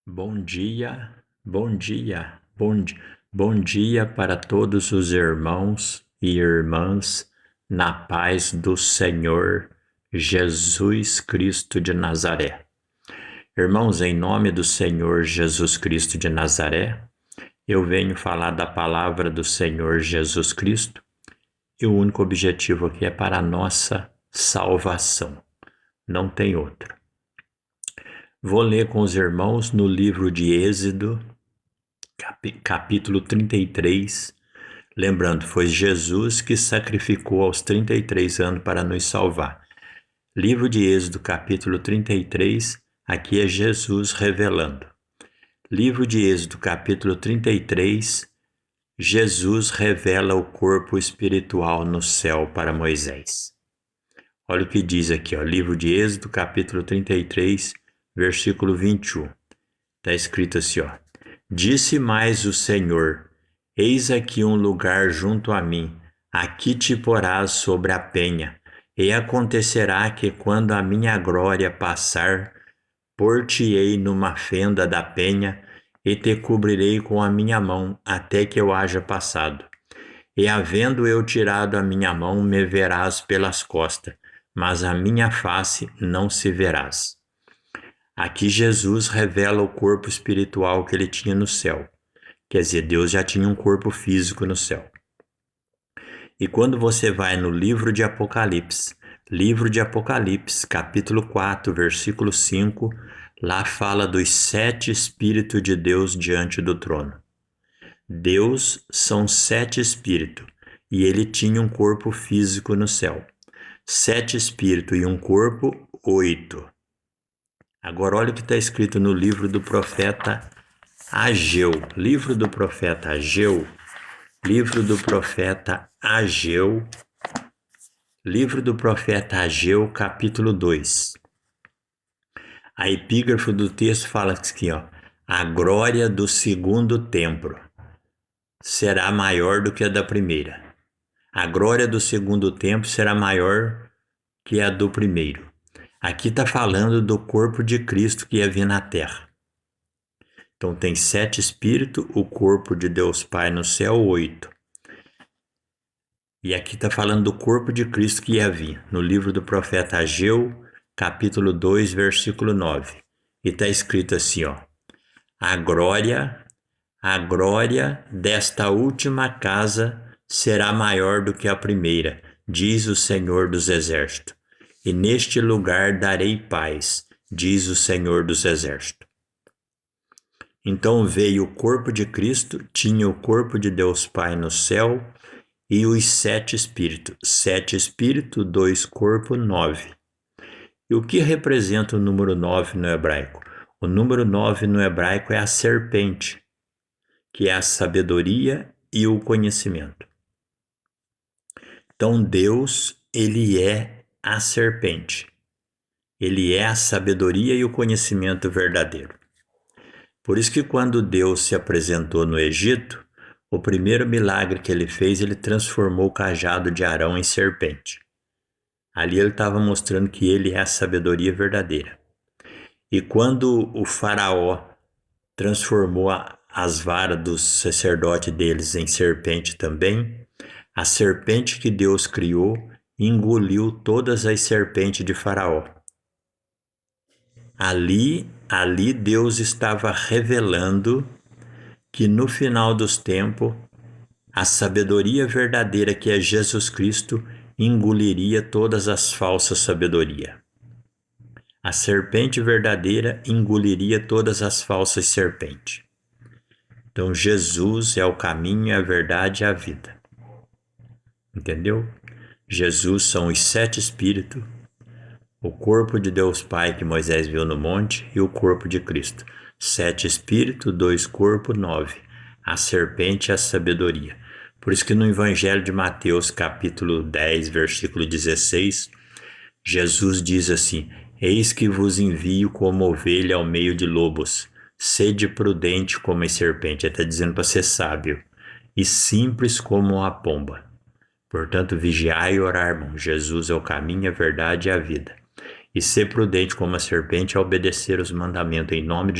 Bom dia, bom dia, bom dia para todos os irmãos e irmãs na paz do Senhor Jesus Cristo de Nazaré. Irmãos, em nome do Senhor Jesus Cristo de Nazaré, eu venho falar da palavra do Senhor Jesus Cristo e o único objetivo aqui é para a nossa salvação, não tem outro. Vou ler com os irmãos no livro de Êxodo, capítulo 33. Lembrando, foi Jesus que sacrificou aos 33 anos para nos salvar. Livro de Êxodo, capítulo 33, aqui é Jesus revelando. Livro de Êxodo, capítulo 33, Jesus revela o corpo espiritual no céu para Moisés. Olha o que diz aqui, livro de Êxodo, capítulo 33, versículo 21. Está escrito assim, Disse mais o Senhor, eis aqui um lugar junto a mim, aqui te porás sobre a penha, e acontecerá que quando a minha glória passar, pôr-te-ei numa fenda da penha, e te cobrirei com a minha mão, até que eu haja passado. E havendo eu tirado a minha mão, me verás pelas costas, mas a minha face não se verás. Aqui Jesus revela o corpo espiritual que ele tinha no céu. Quer dizer, Deus já tinha um corpo físico no céu. E quando você vai no livro de Apocalipse, capítulo 4, versículo 5, lá fala dos 7 Espíritos de Deus diante do trono. Deus são 7 Espíritos e ele tinha um corpo físico no céu. 7 Espíritos e um corpo, 8. Agora olha o que está escrito no livro do profeta Ageu. Livro do profeta Ageu, capítulo 2. A epígrafe do texto fala aqui, a glória do segundo templo será maior do que a da primeira. A glória do segundo templo será maior que a do primeiro. Aqui está falando do corpo de Cristo que ia vir na terra. Então tem 7 Espíritos, o corpo de Deus Pai no céu, 8. E aqui está falando do corpo de Cristo que ia vir, no livro do profeta Ageu, capítulo 2, versículo 9. E está escrito assim, a glória desta última casa será maior do que a primeira, diz o Senhor dos Exércitos. E neste lugar darei paz, diz o Senhor dos Exércitos. Então veio o corpo de Cristo, tinha o corpo de Deus Pai no céu e os 7 Espíritos. 7 Espíritos, 2 corpos, 9. E o que representa o número 9 no hebraico? O número 9 no hebraico é a serpente, que é a sabedoria e o conhecimento. Então Deus, ele é a serpente. Ele é a sabedoria e o conhecimento verdadeiro. Por isso que quando Deus se apresentou no Egito, o primeiro milagre que ele fez, ele transformou o cajado de Arão em serpente. Ali ele estava mostrando que ele é a sabedoria verdadeira. E quando o faraó transformou as varas dos sacerdotes deles em serpente também, a serpente que Deus criou engoliu todas as serpentes de Faraó. Ali Deus estava revelando que no final dos tempos, a sabedoria verdadeira que é Jesus Cristo engoliria todas as falsas sabedorias. A serpente verdadeira engoliria todas as falsas serpentes. Então Jesus é o caminho, a verdade e a vida. Entendeu? Jesus são os 7 Espíritos, o corpo de Deus Pai que Moisés viu no monte e o corpo de Cristo. 7 Espíritos, 2 corpos, 9. A serpente é a sabedoria. Por isso que no Evangelho de Mateus, capítulo 10, versículo 16, Jesus diz assim, eis que vos envio como ovelha ao meio de lobos. Sede prudente como a serpente. Ele está dizendo para ser sábio. E simples como a pomba. Portanto, vigiai e orar, irmão. Jesus é o caminho, a verdade e a vida. E ser prudente como a serpente é obedecer os mandamentos em nome de Jesus.